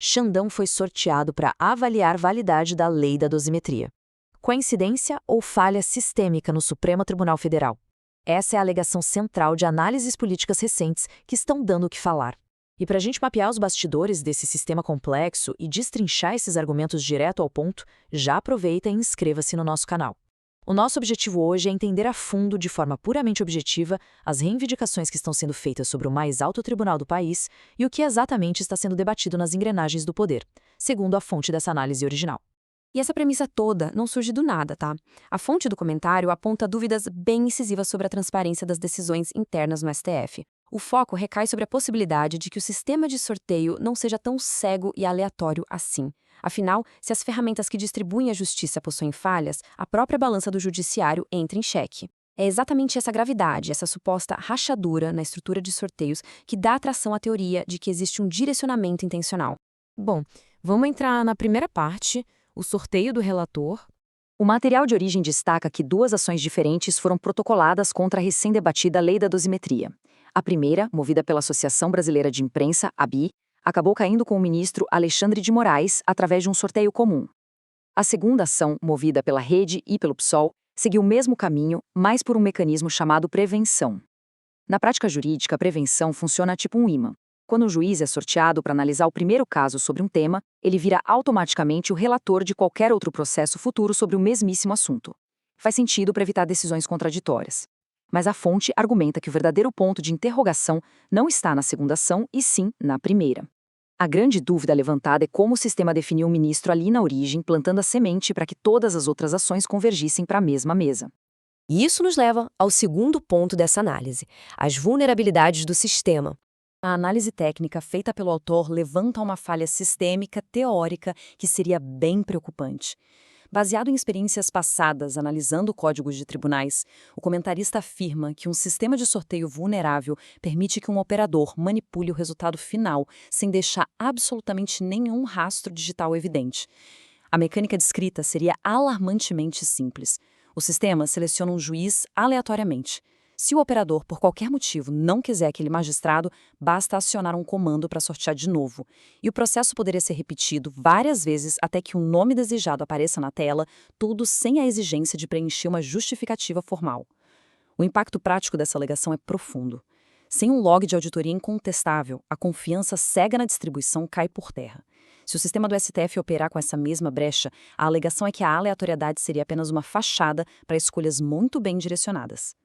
Xandão foi sorteado para avaliar validade da lei da dosimetria. Coincidência ou falha sistêmica no Supremo Tribunal Federal? Essa é a alegação central de análises políticas recentes que estão dando o que falar. E para a gente mapear os bastidores desse sistema complexo e destrinchar esses argumentos direto ao ponto, já aproveita e inscreva-se no nosso canal. O nosso objetivo hoje é entender a fundo, de forma puramente objetiva, as reivindicações que estão sendo feitas sobre o mais alto tribunal do país e o que exatamente está sendo debatido nas engrenagens do poder, segundo a fonte dessa análise original. E essa premissa toda não surge do nada, tá? A fonte do comentário aponta dúvidas bem incisivas sobre a transparência das decisões internas no STF. O foco recai sobre a possibilidade de que o sistema de sorteio não seja tão cego e aleatório assim. Afinal, se as ferramentas que distribuem a justiça possuem falhas, a própria balança do judiciário entra em xeque. É exatamente essa gravidade, essa suposta rachadura na estrutura de sorteios que dá atração à teoria de que existe um direcionamento intencional. Bom, vamos entrar na primeira parte, o sorteio do relator. O material de origem destaca que duas ações diferentes foram protocoladas contra a recém-debatida Lei da Dosimetria. A primeira, movida pela Associação Brasileira de Imprensa, ABI, acabou caindo com o ministro Alexandre de Moraes através de um sorteio comum. A segunda ação, movida pela Rede e pelo PSOL, seguiu o mesmo caminho, mas por um mecanismo chamado prevenção. Na prática jurídica, a prevenção funciona tipo um imã. Quando o juiz é sorteado para analisar o primeiro caso sobre um tema, ele vira automaticamente o relator de qualquer outro processo futuro sobre o mesmíssimo assunto. Faz sentido para evitar decisões contraditórias. Mas a fonte argumenta que o verdadeiro ponto de interrogação não está na segunda ação, e sim na primeira. A grande dúvida levantada é como o sistema definiu o ministro ali na origem, plantando a semente para que todas as outras ações convergissem para a mesma mesa. E isso nos leva ao segundo ponto dessa análise, as vulnerabilidades do sistema. A análise técnica feita pelo autor levanta uma falha sistêmica teórica que seria bem preocupante. Baseado em experiências passadas analisando códigos de tribunais, o comentarista afirma que um sistema de sorteio vulnerável permite que um operador manipule o resultado final sem deixar absolutamente nenhum rastro digital evidente. A mecânica descrita seria alarmantemente simples. O sistema seleciona um juiz aleatoriamente. Se o operador, por qualquer motivo, não quiser aquele magistrado, basta acionar um comando para sortear de novo. E o processo poderia ser repetido várias vezes até que o nome desejado apareça na tela, tudo sem a exigência de preencher uma justificativa formal. O impacto prático dessa alegação é profundo. Sem um log de auditoria incontestável, a confiança cega na distribuição cai por terra. Se o sistema do STF operar com essa mesma brecha, a alegação é que a aleatoriedade seria apenas uma fachada para escolhas muito bem direcionadas.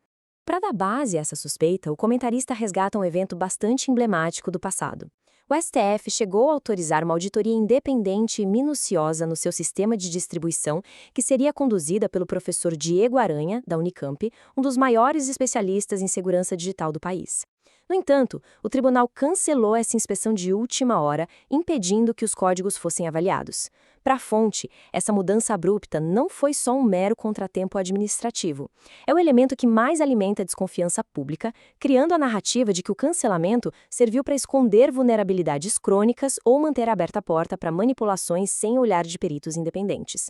Para dar base a essa suspeita, o comentarista resgata um evento bastante emblemático do passado. O STF chegou a autorizar uma auditoria independente e minuciosa no seu sistema de distribuição, que seria conduzida pelo professor Diego Aranha, da Unicamp, um dos maiores especialistas em segurança digital do país. No entanto, o tribunal cancelou essa inspeção de última hora, impedindo que os códigos fossem avaliados. Para a fonte, essa mudança abrupta não foi só um mero contratempo administrativo. É o elemento que mais alimenta a desconfiança pública, criando a narrativa de que o cancelamento serviu para esconder vulnerabilidades crônicas ou manter aberta a porta para manipulações sem olhar de peritos independentes.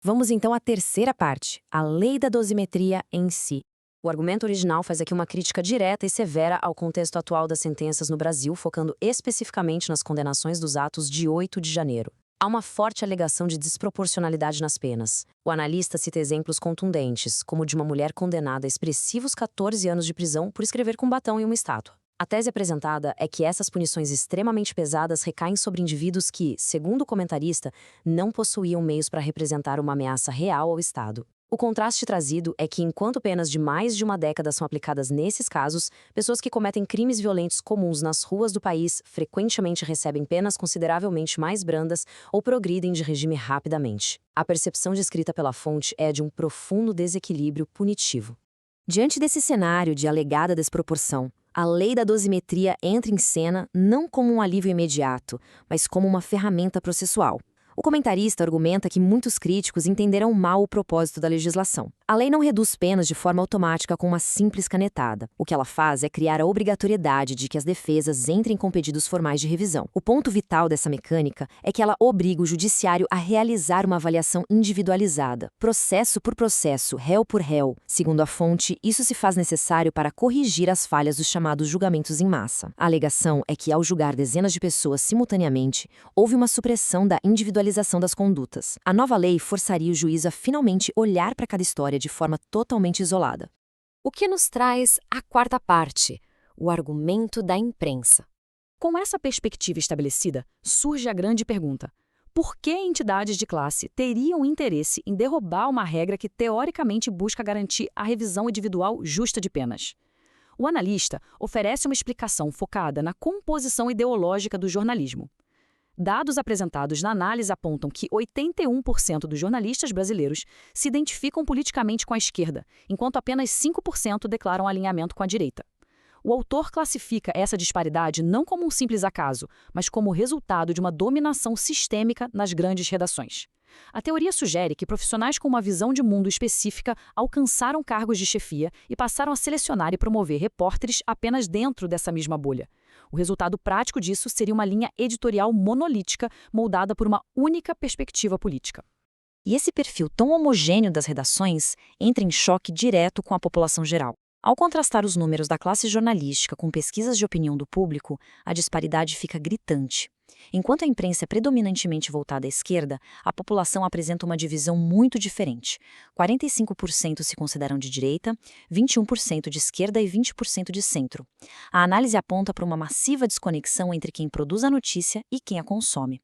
Vamos então à terceira parte, a lei da dosimetria em si. O argumento original faz aqui uma crítica direta e severa ao contexto atual das sentenças no Brasil, focando especificamente nas condenações dos atos de 8 de janeiro. Há uma forte alegação de desproporcionalidade nas penas. O analista cita exemplos contundentes, como o de uma mulher condenada a expressivos 14 anos de prisão por escrever com batom em uma estátua. A tese apresentada é que essas punições extremamente pesadas recaem sobre indivíduos que, segundo o comentarista, não possuíam meios para representar uma ameaça real ao Estado. O contraste trazido é que, enquanto penas de mais de uma década são aplicadas nesses casos, pessoas que cometem crimes violentos comuns nas ruas do país frequentemente recebem penas consideravelmente mais brandas ou progridem de regime rapidamente. A percepção descrita pela fonte é de um profundo desequilíbrio punitivo. Diante desse cenário de alegada desproporção, a lei da dosimetria entra em cena não como um alívio imediato, mas como uma ferramenta processual. O comentarista argumenta que muitos críticos entenderam mal o propósito da legislação. A lei não reduz penas de forma automática com uma simples canetada. O que ela faz é criar a obrigatoriedade de que as defesas entrem com pedidos formais de revisão. O ponto vital dessa mecânica é que ela obriga o judiciário a realizar uma avaliação individualizada, processo por processo, réu por réu. Segundo a fonte, isso se faz necessário para corrigir as falhas dos chamados julgamentos em massa. A alegação é que, ao julgar dezenas de pessoas simultaneamente, houve uma supressão da individualização das condutas. A nova lei forçaria o juiz a finalmente olhar para cada história de forma totalmente isolada. O que nos traz a quarta parte, o argumento da imprensa. Com essa perspectiva estabelecida, surge a grande pergunta: por que entidades de classe teriam interesse em derrubar uma regra que teoricamente busca garantir a revisão individual justa de penas? O analista oferece uma explicação focada na composição ideológica do jornalismo. Dados apresentados na análise apontam que 81% dos jornalistas brasileiros se identificam politicamente com a esquerda, enquanto apenas 5% declaram alinhamento com a direita. O autor classifica essa disparidade não como um simples acaso, mas como resultado de uma dominação sistêmica nas grandes redações. A teoria sugere que profissionais com uma visão de mundo específica alcançaram cargos de chefia e passaram a selecionar e promover repórteres apenas dentro dessa mesma bolha. O resultado prático disso seria uma linha editorial monolítica moldada por uma única perspectiva política. E esse perfil tão homogêneo das redações entra em choque direto com a população geral. Ao contrastar os números da classe jornalística com pesquisas de opinião do público, a disparidade fica gritante. Enquanto a imprensa é predominantemente voltada à esquerda, a população apresenta uma divisão muito diferente. 45% se consideram de direita, 21% de esquerda e 20% de centro. A análise aponta para uma massiva desconexão entre quem produz a notícia e quem a consome.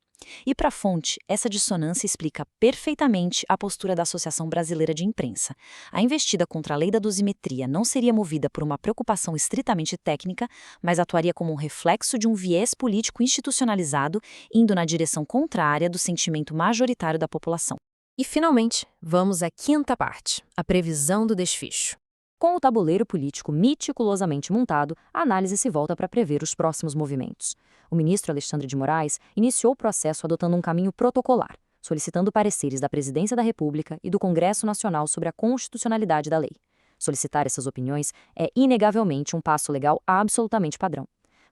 E para a fonte, essa dissonância explica perfeitamente a postura da Associação Brasileira de Imprensa. A investida contra a lei da dosimetria não seria movida por uma preocupação estritamente técnica, mas atuaria como um reflexo de um viés político institucionalizado, indo na direção contrária do sentimento majoritário da população. E, finalmente, vamos à quinta parte, a previsão do desfecho. Com o tabuleiro político meticulosamente montado, a análise se volta para prever os próximos movimentos. O ministro Alexandre de Moraes iniciou o processo adotando um caminho protocolar, solicitando pareceres da Presidência da República e do Congresso Nacional sobre a constitucionalidade da lei. Solicitar essas opiniões é inegavelmente um passo legal absolutamente padrão.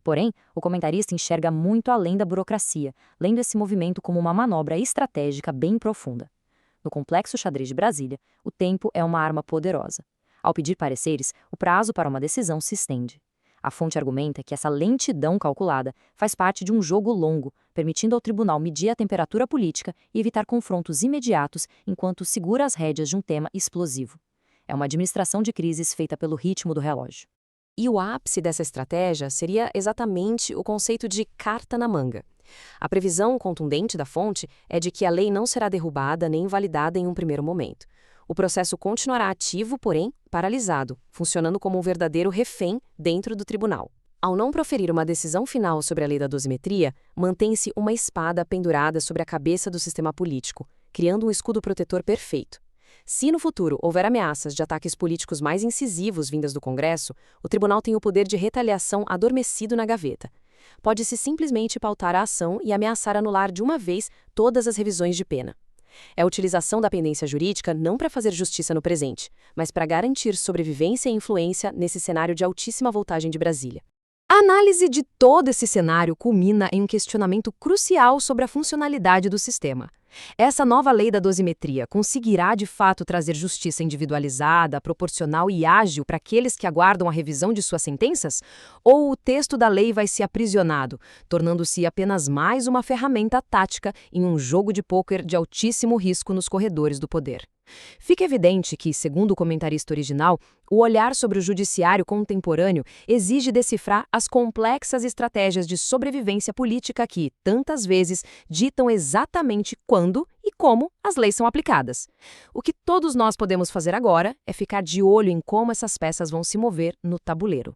Porém, o comentarista enxerga muito além da burocracia, lendo esse movimento como uma manobra estratégica bem profunda. No complexo xadrez de Brasília, o tempo é uma arma poderosa. Ao pedir pareceres, o prazo para uma decisão se estende. A fonte argumenta que essa lentidão calculada faz parte de um jogo longo, permitindo ao tribunal medir a temperatura política e evitar confrontos imediatos enquanto segura as rédeas de um tema explosivo. É uma administração de crises feita pelo ritmo do relógio. E o ápice dessa estratégia seria exatamente o conceito de carta na manga. A previsão contundente da fonte é de que a lei não será derrubada nem invalidada em um primeiro momento. O processo continuará ativo, porém paralisado, funcionando como um verdadeiro refém dentro do tribunal. Ao não proferir uma decisão final sobre a lei da dosimetria, mantém-se uma espada pendurada sobre a cabeça do sistema político, criando um escudo protetor perfeito. Se no futuro houver ameaças de ataques políticos mais incisivos vindas do Congresso, o tribunal tem o poder de retaliação adormecido na gaveta. Pode-se simplesmente pautar a ação e ameaçar anular de uma vez todas as revisões de pena. É a utilização da pendência jurídica não para fazer justiça no presente, mas para garantir sobrevivência e influência nesse cenário de altíssima voltagem de Brasília. A análise de todo esse cenário culmina em um questionamento crucial sobre a funcionalidade do sistema. Essa nova lei da dosimetria conseguirá de fato trazer justiça individualizada, proporcional e ágil para aqueles que aguardam a revisão de suas sentenças? Ou o texto da lei vai ser aprisionado, tornando-se apenas mais uma ferramenta tática em um jogo de pôquer de altíssimo risco nos corredores do poder? Fica evidente que, segundo o comentarista original, o olhar sobre o judiciário contemporâneo exige decifrar as complexas estratégias de sobrevivência política que, tantas vezes, ditam exatamente quando e como as leis são aplicadas. O que todos nós podemos fazer agora é ficar de olho em como essas peças vão se mover no tabuleiro.